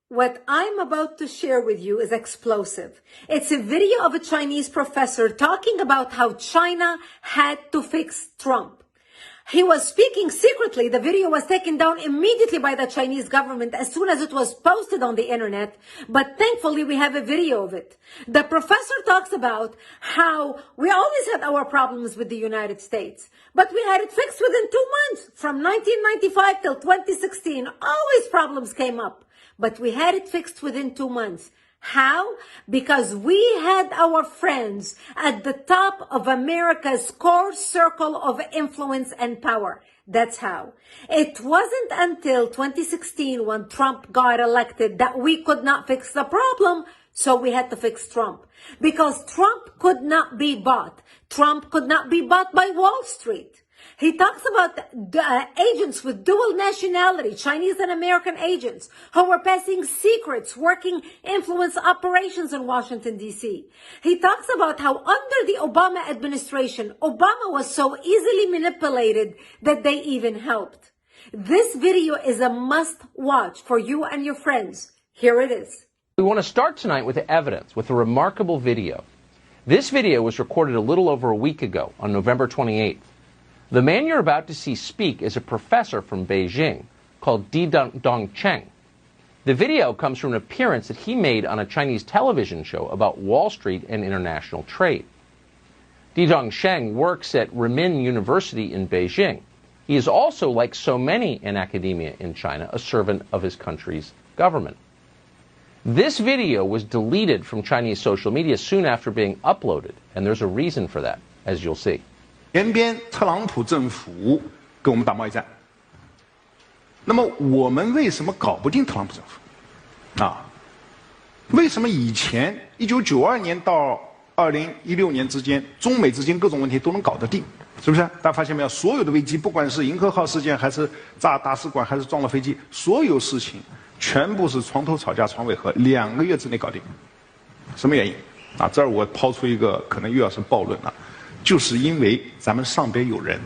What I'm about to share with you is explosive. It's a video of a Chinese professor talking about how China had to fix Trump. He was speaking secretly. The video was taken down immediately by the Chinese government as soon as it was posted on the internet. But thankfully, we have a video of it. The professor talks about how we always had our problems with the United States, but we had it fixed within 2 months. From 1995 till 2016, always problems came up. But we had it fixed within 2 months. How? Because we had our friends at the top of America's core circle of influence and power. That's how. It wasn't until 2016 when Trump got elected that we could not fix the problem. So we had to fix Trump. Because Trump could not be bought. Trump could not be bought by Wall Street. He talks about agents with dual nationality, Chinese and American agents, who were passing secrets, working influence operations in Washington, D.C. He talks about how under the Obama administration, Obama was so easily manipulated that they even helped. This video is a must-watch for you and your friends. Here it is. We want to start tonight with evidence, with a remarkable video. This video was recorded a little over a week ago, on November 28th. The man you're about to see speak is a professor from Beijing called Didong Cheng. The video comes from an appearance that he made on a Chinese television show about Wall Street and international trade. Didong Cheng works at Renmin University in Beijing. He is also, like so many in academia in China, a servant of his country's government. This video was deleted from Chinese social media soon after being uploaded, and there's a reason for that, as you'll see. 前边特朗普政府跟我们打贸易战，那么我们为什么搞不定特朗普政府？啊，为什么以前1992年到2016年之间，中美之间各种问题都能搞得定？是不是？大家发现没有？所有的危机，不管是银河号事件，还是炸大使馆，还是撞了飞机，所有事情全部是床头吵架床尾和，2个月之内搞定。什么原因？啊，这儿我抛出一个可能又要是暴论了。就是因为咱们上边有人，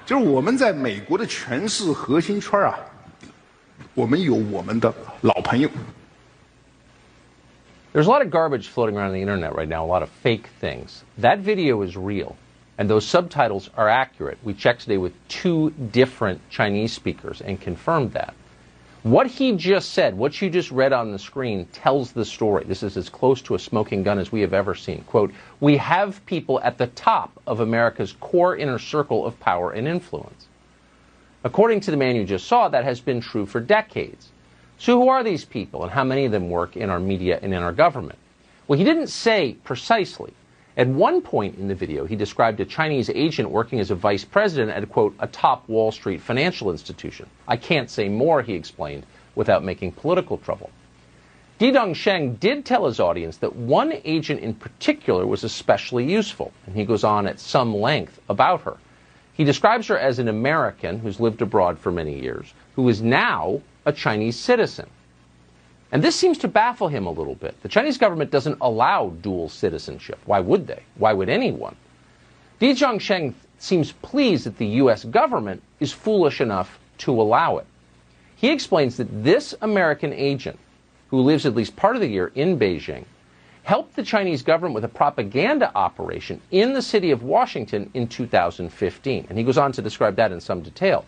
就是我们在美国的权势核心圈啊，我们有我们的老朋友。There's a lot of garbage floating around the internet right now, a lot of fake things. That video is real, and those subtitles are accurate. We checked today with 2 different Chinese speakers and confirmed that. What he just said, what you just read on the screen, tells the story. This is as close to a smoking gun as we have ever seen. Quote, we have people at the top of America's core inner circle of power and influence. According to the man you just saw, that has been true for decades. So who are these people, and how many of them work in our media and in our government? Well, he didn't say precisely. At one point in the video, he described a Chinese agent working as a vice president at, quote, a top Wall Street financial institution. I can't say more, he explained, without making political trouble. Didong Cheng did tell his audience that one agent in particular was especially useful, and he goes on at some length about her. He describes her as an American who's lived abroad for many years, who is now a Chinese citizen. And this seems to baffle him a little bit. The Chinese government doesn't allow dual citizenship. Why would they? Why would anyone? Didong Cheng seems pleased that the U.S. government is foolish enough to allow it. He explains that this American agent, who lives at least part of the year in Beijing, helped the Chinese government with a propaganda operation in the city of Washington in 2015. And he goes on to describe that in some detail.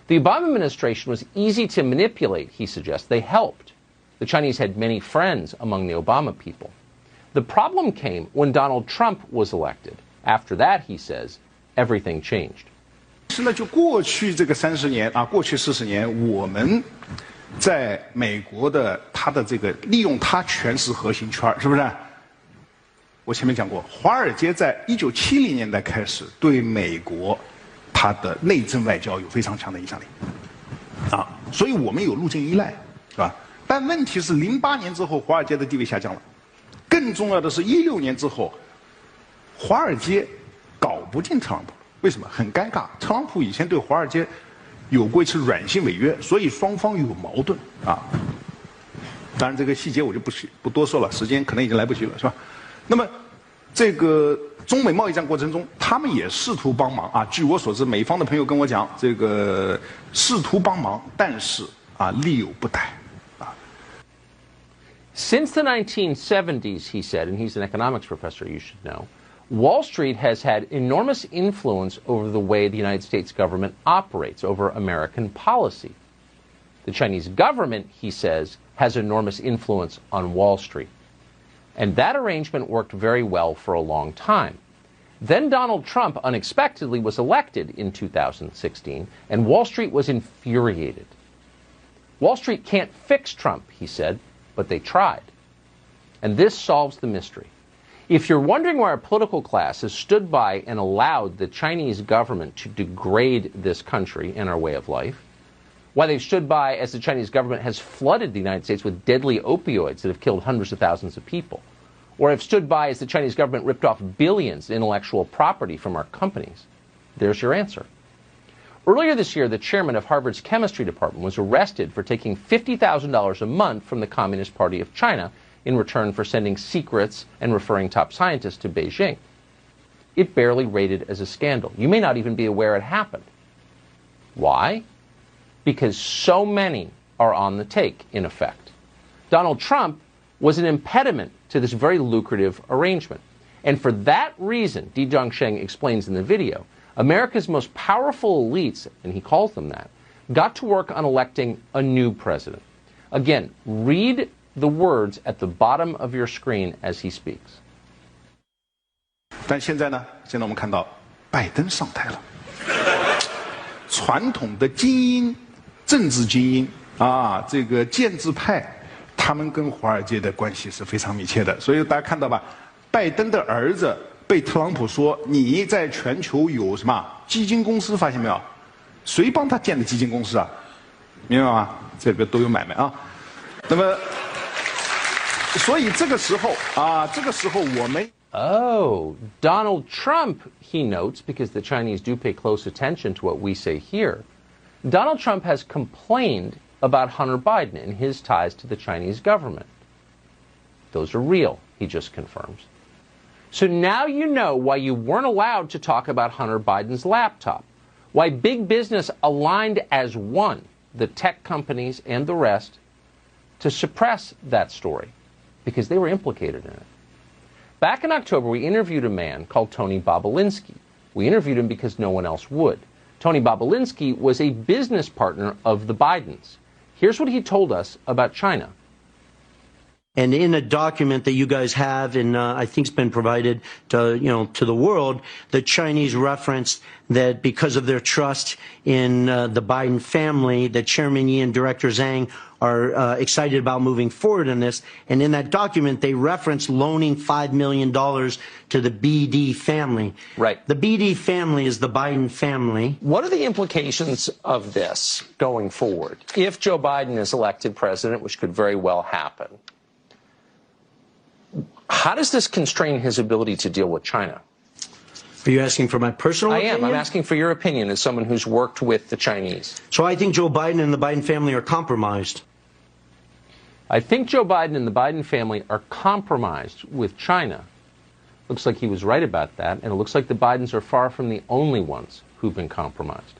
The Obama administration was easy to manipulate, he suggests. They helped. The Chinese had many friends among the Obama people. The problem came when Donald Trump was elected. After that, he says, everything changed. 是呢，就过去这个30年啊，过去40年，我们在美国的他的这个利用他权势核心圈，是不是？我前面讲过，华尔街在1970年代开始对美国它的内政外交有非常强的影响力，啊，所以我们有路径依赖，是吧？但问题是，08年之后，华尔街的地位下降了。更重要的是，16年之后，华尔街搞不定特朗普，为什么？很尴尬。特朗普以前对华尔街有过一次软性违约，所以双方有矛盾啊。当然，这个细节我就不多说了，时间可能已经来不及了，是吧？那么，这个中美贸易战过程中，他们也试图帮忙啊。据我所知，美方的朋友跟我讲，这个试图帮忙，但是力有不逮。 Since the 1970s, he said, and he's an economics professor, you should know, Wall Street has had enormous influence over the way the United States government operates, over American policy. The Chinese government, he says, has enormous influence on Wall Street. And that arrangement worked very well for a long time. Then Donald Trump unexpectedly was elected in 2016, and Wall Street was infuriated. Wall Street can't fix Trump, he said, but they tried. And this solves the mystery. If you're wondering why our political class has stood by and allowed the Chinese government to degrade this country and our way of life, why they've stood by as the Chinese government has flooded the United States with deadly opioids that have killed hundreds of thousands of people, or have stood by as the Chinese government ripped off billions in intellectual property from our companies, there's your answer. Earlier this year, the chairman of Harvard's chemistry department was arrested for taking $50,000 a month from the Communist Party of China in return for sending secrets and referring top scientists to Beijing. It barely rated as a scandal. You may not even be aware it happened. Why? Because so many are on the take, in effect. Donald Trump was an impediment to this very lucrative arrangement. And for that reason, Di Zhongsheng explains in the video, America's most powerful elites, and he calls them that, got to work on electing a new president. Again, read the words at the bottom of your screen as he speaks. 但现在呢？现在我们看到拜登上台了，传统的精英、政治精英啊，这个建制派，他们跟华尔街的关系是非常密切的。所以大家看到吧，拜登的儿子被特朗普说你在全球有什么基金公司，发现没有？谁帮他建的基金公司啊？明白吗？这里边都有买卖啊。那么，所以这个时候啊，这个时候我们。 Oh, Donald Trump, he notes, because the Chinese do pay close attention to what we say here, Donald Trump has complained about Hunter Biden and his ties to the Chinese government. Those are real, he just confirms. So now you know why you weren't allowed to talk about Hunter Biden's laptop, why big business aligned as one, the tech companies and the rest, to suppress that story, because they were implicated in it. Back in October, we interviewed a man called Tony Bobulinski. We interviewed him because no one else would. Tony Bobulinski was a business partner of the Bidens. Here's what he told us about China. And in a document that you guys have, and I think it's been provided to to the world, the Chinese referenced that because of their trust in the Biden family, that Chairman Yi and Director Zhang are excited about moving forward in this. And in that document, they reference loaning $5 million to the BD family. Right. The BD family is the Biden family. What are the implications of this going forward? If Joe Biden is elected president, which could very well happen, how does this constrain his ability to deal with China? Are you asking for my personal opinion? I am. I'm asking for your opinion as someone who's worked with the Chinese. So I think Joe Biden and the Biden family are compromised. I think Joe Biden and the Biden family are compromised with China. Looks like he was right about that, and it looks like the Bidens are far from the only ones who've been compromised.